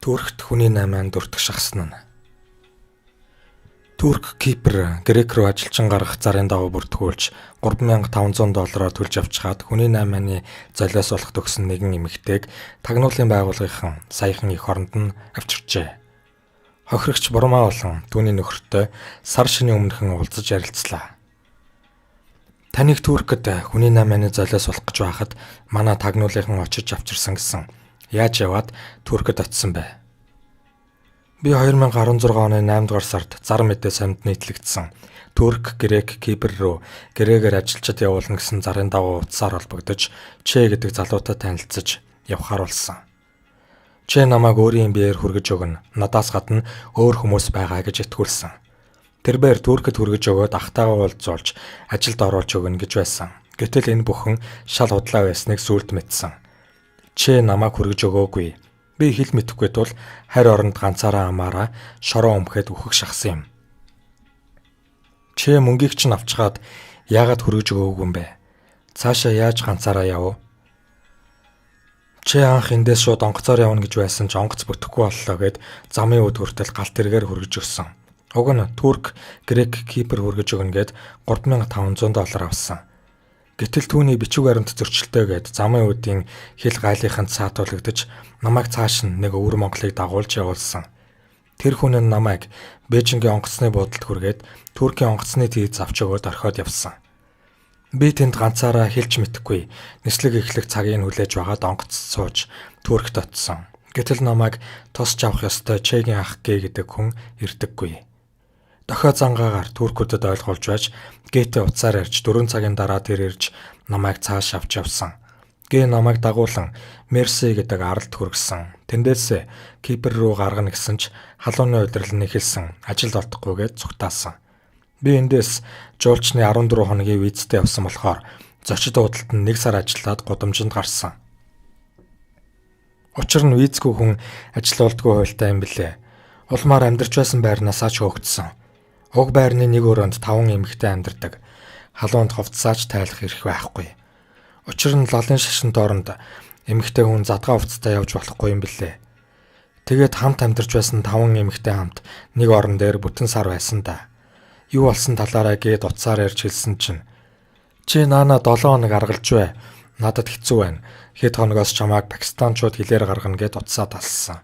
Туркт хүний 8 дуртах шахсан нь. Турк Кипр Грек руу ажилчин гаргах зарын дагуу бүртгүүлж $3,500 төлж авчгаад хүний 8-ны золиос болох төгсөн нэгэн эмэгтэйг тагнуулын байгууллагын саяхан эх оронд нь авчирчээ. Хохирогч Бурмаа болон түүний нөхөртэй сар шинийн өмнөхөн уулзаж ярилцлаа. Таныг Туркд хүний 8-ны золиос болох гэж байхад манай тагнуулынхан очиж авчирсан гэсэн. Яаж яваад Туркд очисон бэ? Би 2016 оны 8 дугаар сард зар мэдээ самд нийтлэгдсэн. Турк, Грек, Кипр руу гэрээгээр ажилчид явуулна гэсэн зарын дагуу утсаар холбогдож, Че гэдэг залуутай танилцж явхаар болсон. Че намайг өөрийн биеэр хүргэж өгнө. Надаас гадна өөр хүмүүс байгаа гэж итгүүлсэн. Тэрээр Туркд хүргэж өгөөд ахтайгаа уулзуулж ажилд оруулж өгнө гэж байсан. Гэтэл энэ бүхэн шал худлаа байсныг сүүлд мэдсэн. Че намайг хүргэж өгөөгүй. Би хэл мэдэхгүй тул харь оронд ганцаараа амаараа шороо өмхөд үхэх шахсан юм. Че мөнгийг чинь авчгаад яагаад хүргэж өгөөгүй юм бэ? Цаашаа яаж ганцаараа яв? Че анх эндээс шууд онгоцоор явна гэж байсан ч онгоц бүтэхгүй боллоо гэд замын өд хүртэл галт тэргээр хүргэж өгсөн. Уг нь Турк, Грек, Кипр хүргэж өгнө гэд $3,500 авсан. Гэтэл түүний бичиг баримт зөрчилтөөгээд замын үдийн хэл гайлынханд саатуулагдаж намайг цааш нь нэг өвөр Монголыг дагуулж явуулсан. Тэр хүн нь намайг Бээжингийн онгоцны буудалд хүргээд Туркийн онгоцны тийз авч өгөөд орхиод явсан. Би тэнд ганцаараа хэлж мэдэхгүй нислэг эхлэх цагийг хүлээж байгаад онгоц сууж Туркт очсон. Гэтэл намайг тосч авах ёстой Чегийн ах гээ гэдэг хүн ирдэггүй. Дохио зангаагаар туркуудад ойлгуулж байж Гээтэй уцаар ярьж 4 цагийн дараа тэр ирж намайг цааш авч явсан. Гээ намайг дагуулan Мерси гэдэг аралд хүргэсэн. Тэндээс Кипр руу гаргана гэсэн ч халууны удирдал нь эхэлсэн. Ажилд олдохгүйгээд цугтаасан. Би эндээс жуулчны 14 хоногийн визтэй явсан болохоор зочид худалд нь 1 сар ажиллаад гудамжинд гарсан. Учир нь визгүй хүн ажил олдгүй хуйлтай юм билээ. Улмаар амьдарч байсан байрнаасаа ч хөөгдсөн. Уг байрны нэг өрөөнд 5 эмэгтэй амьдардаг. Халуунд ховцсаач тайлах эрх байхгүй. Учир нь лалын шашин дооронд эмэгтэй хүн задгаа хувцастай явж болохгүй юм билээ. Тэгээд хамт амьдарч байсан 5 эмэгтэй хамт нэг орон дээр бүтэн сар байсан да. Юу болсон талаараа гээд уцаар ярьж хэлсэн чинь чи наана 7 хоног аргалж бай. Надад хэцүү байна. Хэд хоногоос чамайг пакистанчууд хилээр гаргана гэд уцаа талсан.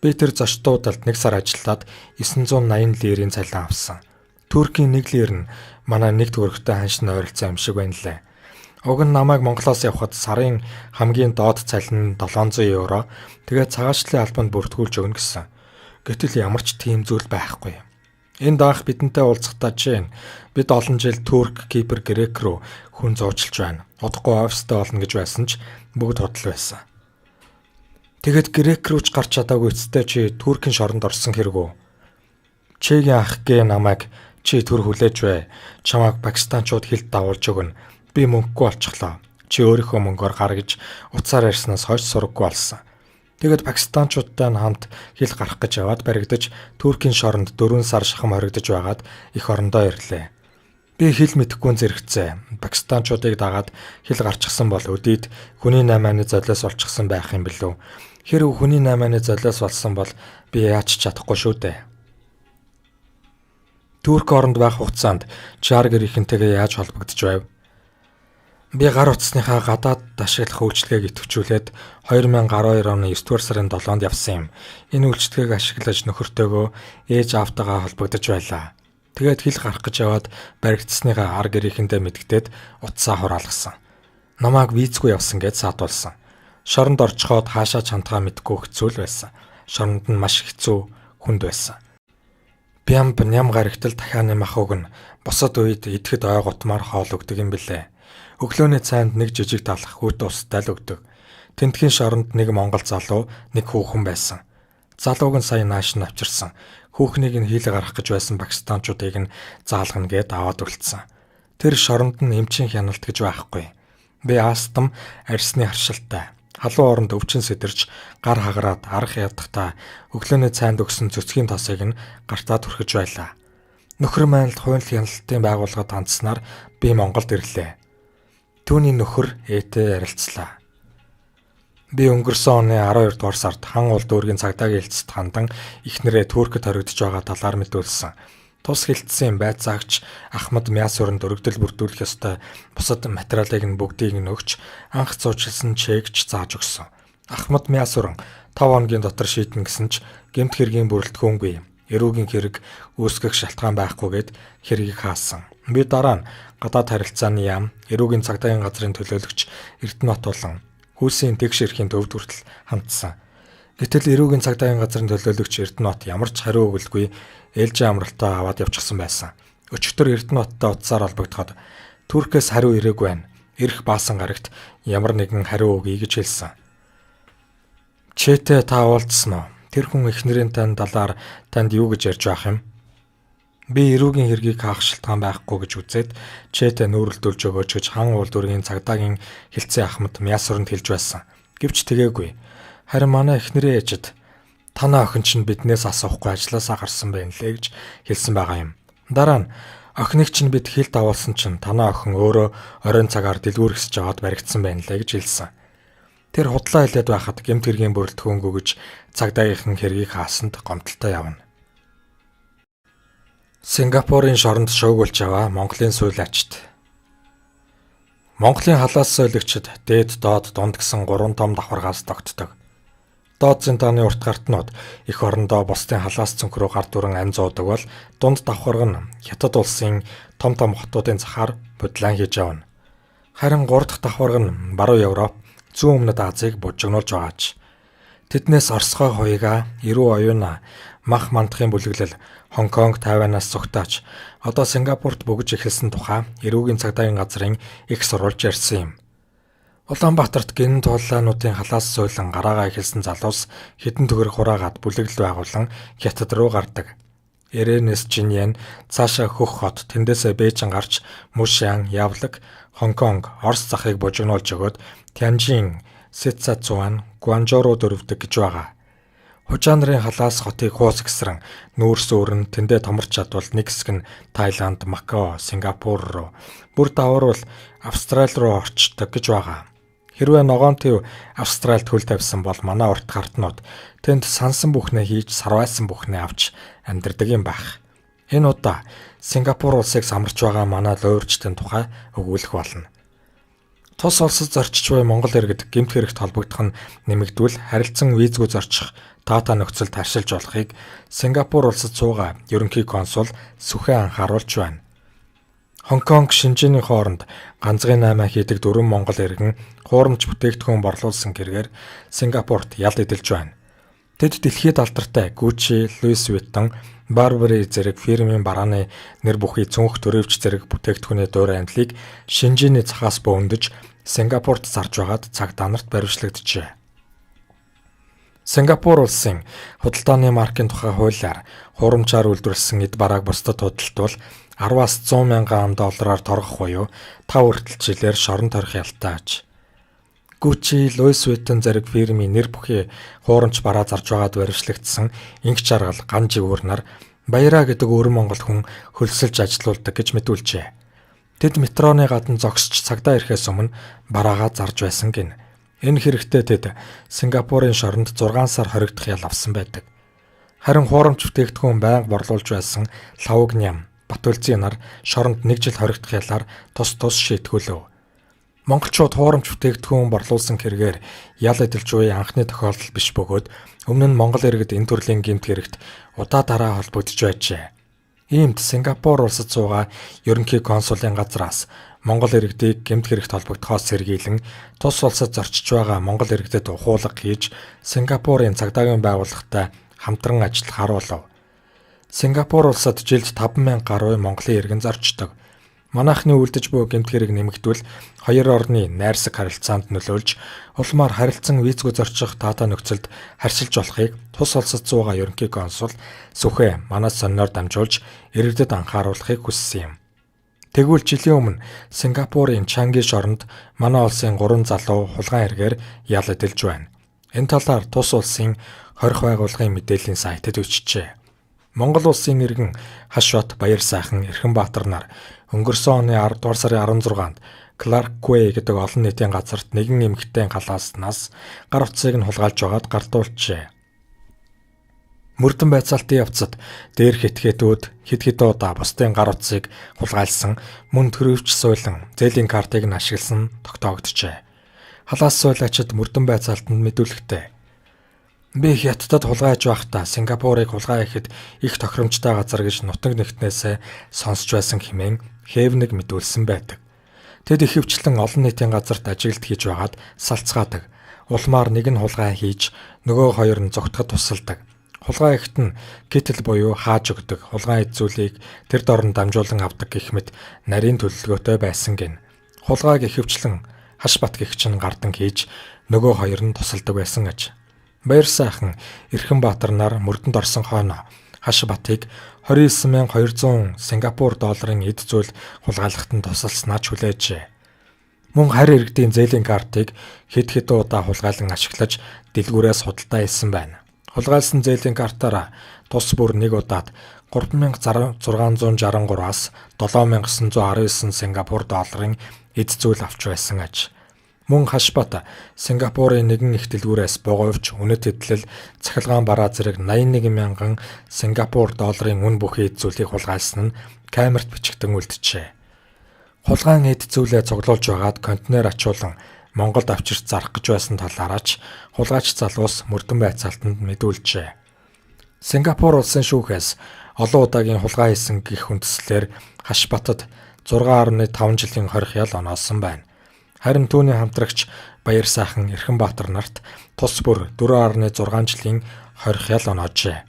Би тэр зочдуудад 1 сар ажиллаад 980 лирийн цалин авсан. Туркийн 1 лир нь манай 1 төгрөгтэй ханшин ойролцоо юм шиг байна лээ. Уг нь намайг Монголоос явхад сарын хамгийн доод цалин нь €700. Тэгээд цагаачлалын албанд бүртгүүлж өгнө гэсэн. Гэтэл ямар ч тийм зүйл байхгүй. Энд анх бидэнтэй уулзахдаа чинь бид олон жил Турк, Кипр, Грек руу хүн зуучлж байна. Удахгүй офистой болно гэж байсан ч бүгд худал байсан. Тэгэд Грек руу ч гарч чадаагүй эцтэй чи Туркийн шоронд орсон хэрэггүй. Чегийн ах гээ намайг чи төр хүлээж бай. Чамайг пакистанчууд хилд дагуулж өгнө. Би мөнгөгүй болчихлоо. Чи өөрийнхөө мөнгөөр гаргаж уцаар ярьснаас хойш сураггүй болсон. Тэгэд пакистанчуудтай хамт хил гарах гэж яваад баригдаж Туркийн шоронд 4 сар шахам хоригдож байгаад эх орондоо ирлээ. Би хэл мэдэхгүй зэрэгцээ. Пакистанчуудыг дагаад хил гарчихсан бол өдийд хүний 8-ны золиос олчихсан байх юм билүү. Хэрэг хүний 8-ны золиос болсон бол би яаж чадахгүй шүү дээ. Турк оронд байх хугацаанд чар гэрийнхэнтэйгээ яаж холбогдож байв? Би гар утасныхаа гадаад ашиглах үйлчилгээг идэвхжүүлээд 2012 оны 9 дугаар сарын 7-нд явсан юм. Энэ үйлчилгээг ашиглаж нөхөртөөгөө ээж аавтайгаа холбогдож байлаа. Тэгээд хил гарах гэж яваад баригдсныхаа ар гэрийнхэндээ мэдгдээд утсаа хураалгасан. Намайг визгүй явсан гэж саатуулсан. Шоронд орчхоод хаашаа чамтгаа мэдгүй хэцүү байсан. Шоронд нь маш хэцүү хүнд байсан. Бямб ням гарагтал дахианы махуг нь босод үед идэхэд ой готмаар хоол өгдөг юм билээ. Өглөөний цайнд нэг жижиг талах хүүт устай л өгдөг. Тентхийн шоронд нэг монгол залуу, нэг хүүхэн байсан. Залууг нь сая нааш нь авчирсан. Хүүхнийг нь хил гарах гэж байсан пакистанчуудыг нь заалгана гэд аваад үлдсэн. Тэр шоронд нь эмчийн хяналт гэж байхгүй. Би астам арсны харшилтай. Халуун оронд өвчин сэтэрч гар хагараад арах ядахтаа өглөөний цайнд өгсөн цөцгийн тосыг нь гартаа түрхэж байлаа. Нөхөр маань хувийн хяналтын байгууллагад хандсанаар би Монголд ирлээ. Түүний нөхөр ээтэй ярилцлаа. Би өнгөрсөн оны 12 дугаар сард хан улд дүүргийн цагдаагийн хэлцэд хандан эхнэрээ Туркид хоригдож байгаа талаар мэдүүлсэн. Тус хэлтсийн байцаагч Ахмад Мясуранд өргөдөл бүрдүүлэх ёстой бусад материалыг нь бүгдийг нь өгч анх зуучилсан чекч зааж өгсөн. Ахмад Мясуран 5 хоногийн дотор шийднэ гэсэн ч гэмт хэргийн бүрэлдэхүүнгүй, эрүүгийн хэрэг үүсгэх шалтгаан байхгүйгээд хэргийг хаасан. Би дараа нь гадаад харилцааны яам, эрүүгийн цагдаагийн газрын төлөөлөгч Эрдэнэбат болон Хүйсийн тэгш эрхийн төвд хүртэл хандсан. Гэтэл эрүүгийн цагдаагийн газрын төлөөлөгч Эрдэнэбат ямар ч хариу өгөлгүй ээлжийн амралтаа аваад явчихсан байсан. Өчигдөр Эрдэнэбаттай утсаар холбогдоход Туркээс хариу ирээгүй байна. Ирэх баасан гарагт ямар нэгэн хариу өгье гэж хэлсэн. Чэтэй та уулзсан уу? Тэр хүн эхнэрийн талаар танд юу гэж ярьж байх юм? Би эрүүгийн хэргийг хаах шалтгаан байхгүй гэж үзээд чэтэй нүүрэлдүүлж өгөөч гэж хан уул дүүргийн цагдаагийн хэлцээ Ахмад Мясуранд хэлж байсан. Гэвч тэгээгүй. Харин манай эхнэрийн ээжид танаа охин чинь биднээс асуухгүй ажилласаа гарсан байна лээ гэж хэлсэн байгаа юм. Дараа нь охиныг чинь бид хил давуулсан чинь танаа охин өөрөө оройн цагаар дэлгүүр хэсэж аваад баригдсан байна лээ гэж хэлсэн. Тэр худлаа хэлээд байхад гэмт хэргийн бүрэлдэхүүнгүй гэж цагдаагийнхан хэргийг хаасанд гомдолтой явна. Сингапурын шоронд шуугуулж аваа Монголын сүүл ачт. Монголын халаас соёлогчид дээд доод дунд гэсэн 3 том давхаргаас тогтдог. Доод зэнтааны урт гартнууд эх орондоо бусдын халаас цөнх рүү гар дүрэн амь зуудаг бол дунд давхарга нь Хятад улсын том хотуудын захаар бодлон хийж явна. Харин 3 дахь давхарга нь баруун Европ, зүүн өмнөд Азийг бужигнуулж байгаач. Тэднээс Оросгой хуйга, Эрүү оюуна, мах мандахын бүлэглэл Хонконг, Тайванаас зүгтаач одоо Сингапурт бөгж эхэлсэн тухай эрүүгийн цагдаагийн газрын их сурвалж ярьсан юм. Улаанбаатарт гинэн туулаануудын халаас суйлан гараагаа эхэлсэн залуус хэдэн төгрөг хураагаад бүлэглэл байгуулан Хятад руу гардаг. Эренэс Жиньян цаашаа хөх хот тэндээсээ Бээжин гарч Мушан, Явлаг, Хонконг, Орос захыг бужигнуулж өгөөд Тянжин, Сицацуан, Гуанчжоу руу дөрөвдөг гэж байгаа. Хужаа нарын халаас хотыг хуус гисрэн нүүрс өөрн тэндээ томорч чадвал нэг хэсэг нь Таиланд, Макао, Сингапур руу, бүр даварвал Австрали руу орчдог гэж байгаа. Хэрвээ ногоон төв Австральд хөл тавьсан бол манай урт гартнууд тэнд сансан бүхнээ хийж сарвайсан бүхнээ авч амьдардаг юм байх. Энэ удаа Сингапур улсыг самарч байгаа манай луурчдын тухай өгүүлэх болно. Тус улсад зорчиж буй Монгол иргэд гэмт хэрэгт холбогдох нь нэмэгдвэл харилцан визгүй зорчих Тата нөхцөлд харшилж болохыг Сингапур улсад суугаа ерөнхий консул сүхэн анхааруулж байна. Хонконг, Шинжээний хооронд ганцгийн 8 хийдэг 4 монгол иргэн хуурамч бүтээгдэхүүн борлуулсан гэргээр Сингапурт ялд эдэлж байна. Тэд дэлхийд алдартай Gucci, Louis Vuitton, Burberry зэрэг фирмийн барааны нэр бүхий цүнх төрөвч зэрэг бүтээгдэхүүний дуур амьдлыг Шинжээний цахаас бөөндөж Сингапурт зарж байгаад цагтаа нарт баривчлагдчихэ. Сингапур улсын худалдааны маркийн тухай хуулиар хуурамчаар үйлдвэрлэсэн эд барааг бусдад худалдвал 10-аас 100 мянган $аар торгох буюу 5 хүртэл жилээр шорон торих ялтай аж. Gucci, Louis Vuitton зэрэг фирмийн нэр бүхий хуурамч бараа зарж байгаад баривчлагдсан инх чаргал ган живүүр нар Баяраа гэдэг өвөр монгол хүн хөлсөлж ажилуулдаг гэж мэдүүлжээ. Тэд метроны гадна зогсож цагдаа ирэхээс өмнө бараагаа зарж байсан гин. Энэ хэрэгтэй тэд Сингапурын шоронд 6 сар хоригдох ял авсан байдаг. Харин хуурамч бүтээгдэхүүн байнга борлуулж байсан Лавг Ням, Батүлзийн нар шоронд 1 жил хоригдох ялаар тус шийтгүүлв. Монголчууд хуурамч бүтээгдэхүүн борлуулсан хэрэгээр ял эдэлж буй анхны тохиолдол биш бөгөөд өмнө нь Монгол иргэд энэ төрлийн гэмт хэрэгт удаа дараа холбогдож байжээ. Иймд Сингапур улсад суугаа ерөнхий консулын газраас Монгол иргэдийг гэмт хэрэгт холбогдохоос сэргийлэн тус улсад зорчиж байгаа Монгол иргэдэд ухуулга хийж Сингапурын цагдаагийн байгууллагатай хамтран ажиллах харуулв. Сингапур улсад жилд 5,000 гаруй Монголын иргэн зорчдог. Манайхны үлдэж буй гэмт хэрэг нэмэгдвэл хоёр орны найрсаг харилцаанд нөлөөлж улмаар харилцан визгүй зорчих Тата нөхцөлд харшилж болохыг тус улсад суугаа ерөнхий консул Сүхэ манай сониноор дамжуулж иргэдэд анхааруулахыг хүссэн юм. Тэгвэл жилийн өмнө Сингапурын Чанги шоронд манай улсын 3 залуу хулгайн хэрэгээр ял эдэлж байна. Энэ талаар тус улсын хорих байгууллагын мэдээллийн сайтад өчжээ. Монгол улсын иргэн Хашбат, Баяр сайхан, Эрхэнбаатар нар өнгөрсөн оны 10 дугаар сарын 16-нд Clarkway гэдэг олон нийтийн газарт нэгэн эмэгтэй халааснаас гар утсыг нь хулгайлж байгаад гартуулжээ. Мөрдөн байцаалтын явцад дээрх этгээдүүд хэд хэдэн удаа бусдын гар утсыг хулгайлсан, мөн төрөвч суйлан зээлийн картыг нь ашигласан тогтоогдожээ. Халаас суулгачид мөрдөн байцаалтанд мэдүүлэхтэй. Би хятадд хулгайж байхдаа Сингапурыг хулгай ихэд их тохиромжтой газар гэж нутаг нэгтнээсээ сонсч байсан хэмээн Хэвнэг мэдүүлсэн байдаг. Тэд ихэвчлэн олон нийтийн газарт ажилд хийж байгаад салцгаадаг. Улмаар нэг нь хулгай хийж, нөгөө хоёр нь зогтоход тусалдаг. Хулгай ихт нь китл буюу хааж өгдөг. Хулгай эзүүлийг тэр дорн дамжуулан авдаг гэх мэт нарийн төлөвлөгөөтэй байсан гин. Хулгайг ихэвчлэн хаш бат гэгч нь гардан хийж, нөгөө хоёр нь тусалдаг байсан аж. Баяр сайхан Эрхэнбаатар нар мөрдөнд орсон хойно хаш батыг 29,200 Сингапур долларын эд зүйл хулгайлахад нь тусалснаа хүлээжээ. Мөн харь иргэдийн зээлийн картыг хэд хэдэн удаа хулгайлан ашиглаж дэлгүүрээс худалдаа хийсэн байна. Хулгайлсан зээлийн картаараа тус бүр нэг удаад 3,663-аас 7,919 Сингапур долларын эд зүйл авч байсан аж. Мөн хашбат Сингапурын нэгэн их дэлгүүрээс богоовч үнэт эдлэл цахилгаан бараа зэрэг 81,000 Сингапур долларын үн бүхий эд зүйлийг хулгайлсан нь камерт бичигдэн үлджээ. Хулгайн эд зүйлээ цуглуулж байгаад контейнер ачуулан Монголд авчирч зарах гэж байсан талаараач хулгайч залуус мөрдөн байцаалтанд мэдүүлжээ. Сингапур улсын шүүхээс олон удаагийн хулгай хийсэн гэх үндслээр хашбатад 6.5 жилийн хорих ял оноосон байна. Харин түүний хамтрагч Баяр сайхан Эрхэнбаатар нарт тус бүр 4.6 жилийн хорих ял оноожээ.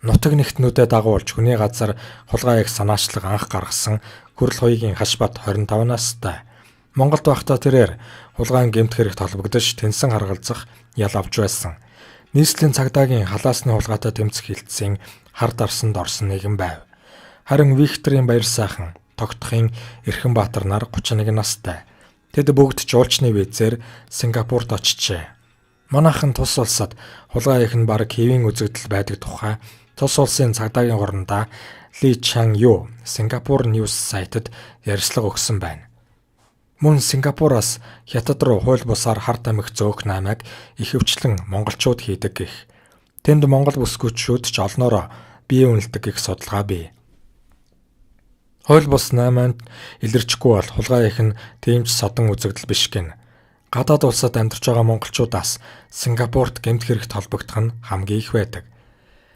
Нутаг нэгтнүүдэд дагуулж хүний газар хулгайг санаачлаг анх гаргасан Хүрэл хоёрын хашбат 25 настай. Монголд байхдаа тэрээр хулгайн гэмт хэрэгт холбогдож тэнсэн харгалзах ял авч байсан. Нийслэлийн цагдаагийн халаасны хулгайтай тэмцэх хилцээний хар дарсанд орсон нэгэн байв. Харин Викторийн Баяр сайхан тогтохын Эрхэнбаатар нар 31 настай. Тэд бүгд жуулчны визээр Сингапурт очижээ. Манайхан тус улсад хулгай их нь бараг хэвийн үзэгдэл байдаг тухай тус улсын цагдаагийн гуравдаа Ли Чан Ю Сингапур Ньюс сайтад ярьцлага өгсөн байна. Мөн Сингапураас хятад руу хууль бусаар хар тамхи зөөх наймыг ихэвчлэн монголчууд хийдэг гэх. Тэнд монгол бүсгүйчүүд ч олноороо бие үнэлдэг гэх судалгаа бий. Хууль бус наймаанд илэрчгүй бол хулгай их нь тийм ч содон үзэгдэл биш гин. Гадаад улсад амьдарч байгаа монголчуудаас Сингапурт гэмт хэрэгт холбогдох нь хамгийн их байдаг.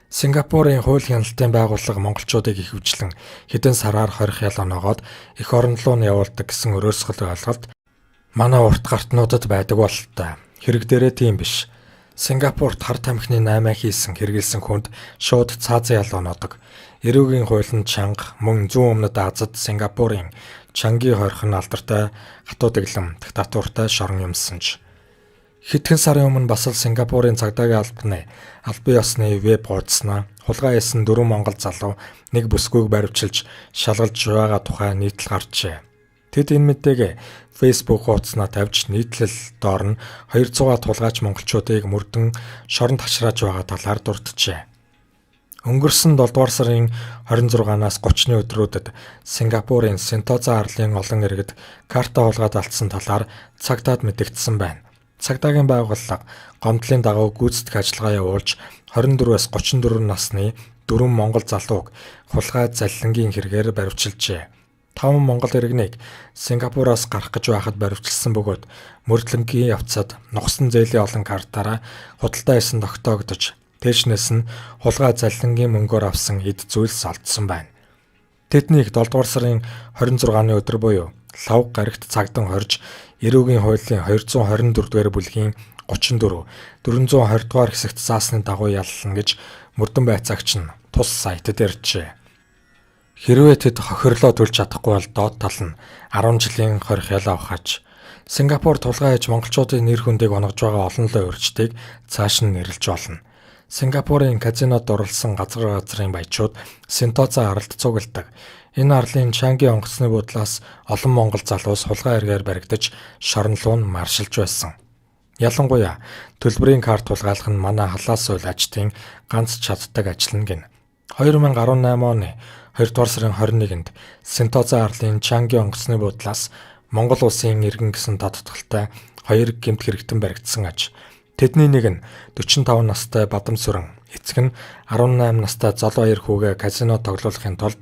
Сингапурын хууль хяналтын байгууллага монголчуудыг ихэвчлэн хэдэн сараар хорих ял оноогоод эх орон руу нь явуулдаг гэсэн өрөөсгөл ойлголт манай урт гартнуудад байдаг бололтой. Хэрэг дээрээ тийм биш. Сингапурт хар тамхины наймаа хийсэн хэрэгэлсэн хүнд шууд цаазын ял оноодог. Эрүүгийн хуулийн чанга мөн зүүн өмнөд Азад Сингапурын чангийн хорих нь алдартай хатуу дэглэм диктатуртай шорон юмсан ч. Хэдхэн сарын өмнө бас л Сингапурын цагдаагийн албаны албан ёсны веб хуудаснаа хулгай хийсэн 4 монгол залуу нэг бүсгүйг баривчилж шалгалж байгаа тухай нийтлэл гарчээ. Тэд энэ мэдээгээ Facebook хуудаснаа тавьж нийтлэл доор нь 200 тулгайч монголчуудыг мөрдөн шоронд хашрааж байгаа талаар дурджээ. Өнгөрсөн 7 дугаар сарын 26-наас 30-ны өдрүүдэд Сингапурын Сентоза арлын олон иргэд карта хулгайд алдсан талаар цагдаад мэдэгдсэн байна. Цагдаагийн байгууллага гомдлын дагуу гүйцэтгэх ажиллагаа явуулж 24-аас 34 насны 4 монгол залууг хулгай заллингийн хэрэгээр баривчилжээ. 5 монгол иргэнийг Сингапураас гарах гэж байхад баривчилсан бөгөөд мөрдлөнгийн явцад нугсан зээлийн олон картаараа худалдаа хийсэн тогтоогдож Тэшнээс нь хулгай заллингийн мөнгөөр авсан эд зүйлс олдсон байна. Тэднийг 7 дугаар сарын 26-ны өдөр буюу лав гарагт цагдан хорж эрүүгийн хуулийн 224 дугаар бүлгийн 34, 420 дугаар хэсэгт заасны дагуу яллана гэж мөрдөн байцаагч нь тус сайтад ярьжээ. Хэрвээ тэд хохирлоо төлж чадахгүй бол доод тал нь 10 жилийн хорих ял авах аж. Сингапур тулгай хийж монголчуудын нэр хүндийг онгож байгаа олон лоо урьдчдыг цааш нь нэрлэж болно. Сингапурын казинод дурлсан газрын баячууд Сентоза аралд цугладаг. Энэ арлын Чангийн онгоцны буудлаас олон монгол залуус хулгай эргээр баригдаж шоронлуу нь маршилж байсан. Ялангуяа төлбөрийн карт хулгайлах нь манай халаас суйль ажтын ганц чаддаг ажил нь гин. 2018 оны 2 дугаар сарын 21-нд Сентоза арлын Чангийн онгоцны буудлаас Монгол улсын иргэн гэсэн тодтолтой 2 гэмт хэрэгтэн баригдсан аж. Тэдний нэг нь 45 настай Бадамсүрэн, эцэг нь 18 настай зол баяр хүүгээ казино тоглуулахын тулд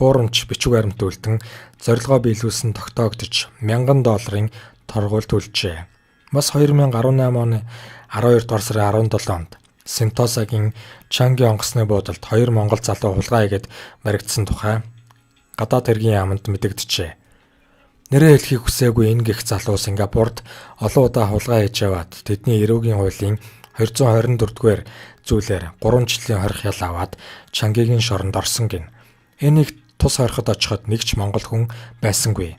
хуурамч бичиг баримт үлдэн зорилгоо биелүүлсэн тогтоогдож $1000 торгуул төлжээ. Бас 2018 оны 12 дугаар сарын 17-нд Сентосагийн Чанги онгоцны буудалд 2 монгол залуу хулгай хийгээд баригдсан тухай гадаад хэргийн яамд мэдэгджээ. Нэрээ хэлхийг хүсээгүй энэ гих залуу Сингапурт олон удаа хулгай хийж яваад тэдний эрүүгийн хуулийн 224-р зүйлээр 3 жилийн хорих ял аваад Чангигийн шоронд орсон гин. Энийг тус хориход очиход нэг ч монгол хүн байсангүй.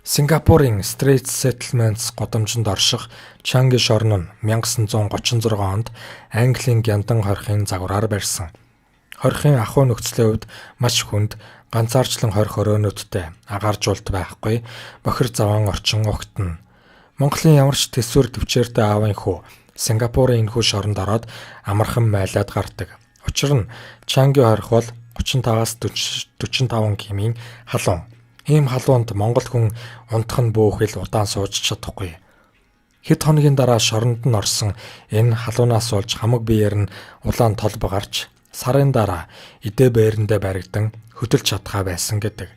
Сингапурын Straits Settlements годамжинд орших Чанги шорон нь 1936 онд Английн гяндан хорихын загвараар барьсан. Хорихын ахуй нөхцөлийн хувьд маш хүнд, ганцаарчлан хорих өрөөнүүдтэй, агаар жуулт байхгүй, бохир заван орчин огтно. Монголын ямар ч төсвөр төвчээртэй аавын хүү Сингапурын энэхүү шоронд ороод амархан майлаад гардаг. Учир нь Чанги хорих бол 35-аас 45 км-ийн халуун. Ийм халуунд монгол хүн унтах нь бөөхөл удаан сууж чадахгүй. Хэд хоногийн дараа шоронд нь орсон энэ халуунаас болж хамаг биеэр нь улаан толбо гарч сарын дараа эдээ бээрэндээ баригдан хөдөлж чадхаа байсан гэдэг.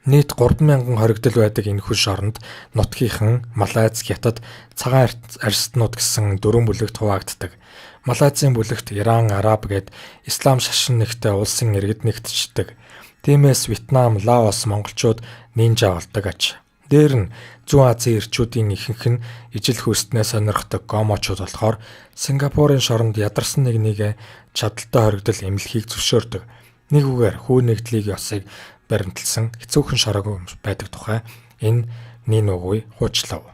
Нийт 3000 хоригдол байдаг энэхүү шоронд нутгийнхан Малайз, Хятад, цагаан арьстнууд гэсэн 4 бүлэгт хуваагддаг. Малайзын бүлэгт Иран, Араб гээд ислам шашин нэгтэй улсын иргэд нэгтждэг. Тиймээс Вьетнам, Лаос монголчууд нинжа болдог аж. Дээр нь Зүүн Азийн ирчүүдийн ихэнх нь ижил хүйстнээ сонирхдог гомочууд болохоор Сингапурын шоронд ядарсан нэгнийгээ чадaltaй хоригдол эмнэлхийг зөвшөөрдөг. Нэг үгээр хүү нэгдлийг ёсыг баримталсан хэцүүхэн шорог байдаг тухай энэ нин үгүй хуучлав.